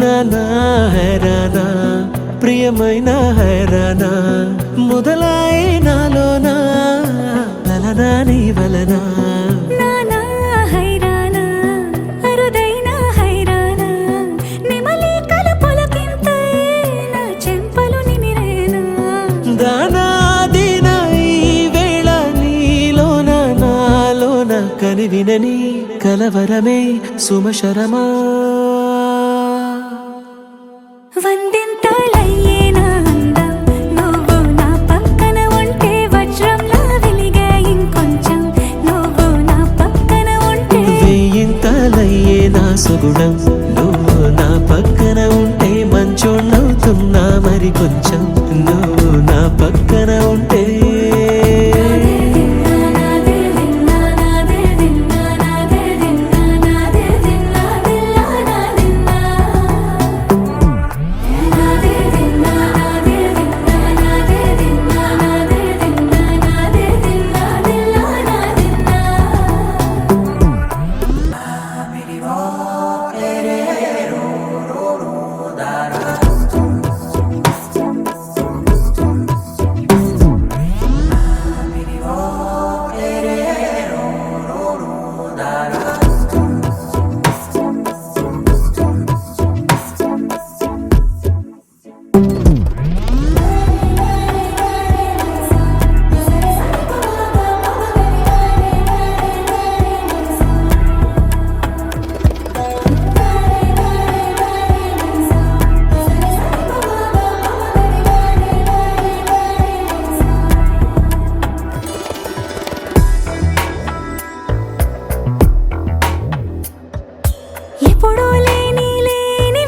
నానా హైరానా ప్రియమైన హైరానా మొదలాయి నాలోనా లలనా నీ వలనా నానా హైరానా అరుదైన హైరానా నెమలి కలుపులకింతై నా చెంపలు నిమిరేనా దానా దీనా ఈ వేళ నీలోన నాలోన కనివినని కలవరమే సుమశరమా వందింతలయ్యేనా అందం నువ్వు నా పక్కన ఉంటే వజ్రంలా వెలిగే ఇంకొంచెం నువ్వు నా పక్కన ఉంటే వేయింతలయ్యే నా సుగుణం నువ్వు నా పక్కన ఉంటే మంచోణ్ణవుతున్నా మరి కొంచెం నువ్వు నా పక్కన ఉంటే ఎప్పుడూ లేని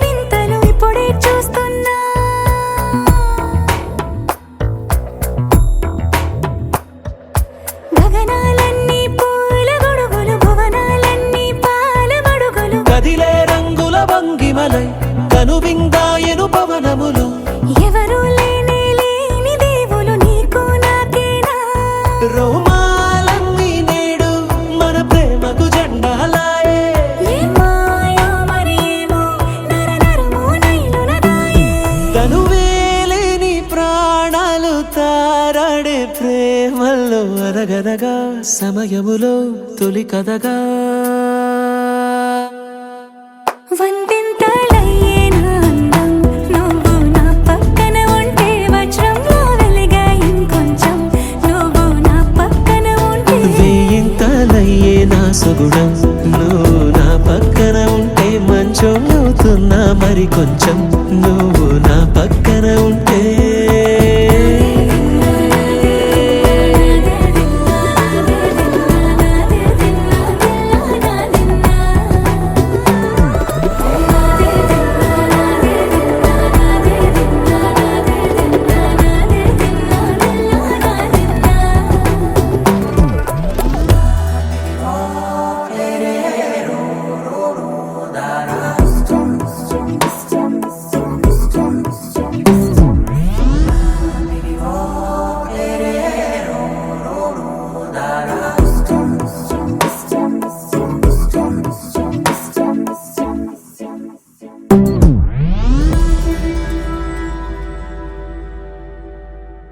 వింతలు ఇప్పుడే చూస్తున్నా గగనాలన్నీ పూల గొడుగులు భువనాలన్నీ పాల గొడుగులు కదిలే రంగుల భంగిమలై కనువిందాయను పవనములు ఎవరూ లేని దేవులు నీకు నాకేనా రోమాలన్నీ నేడు మన ప్రేమకు జెండాలాయే ఏమాయో మరేమో నరనరమో నైలునదాయే తనువేలేని ప్రాణాలు తారాడే ప్రేమల్లో అనగనగా సమయములో తొలి కథగా వందింతలయ్యేనా అందం నువ్వు నా పక్కన ఉంటే వజ్రంలా వెలిగే ఇంకొంచెం నువ్వు నా పక్కన ఉంటే వేయింతలయ్యే నా సుగుణం నువ్వు నా పక్కన ఉంటే మంచోణ్ణవుతున్నా మరి కొంచెం నువ్వు నా పక్కన ఉంటే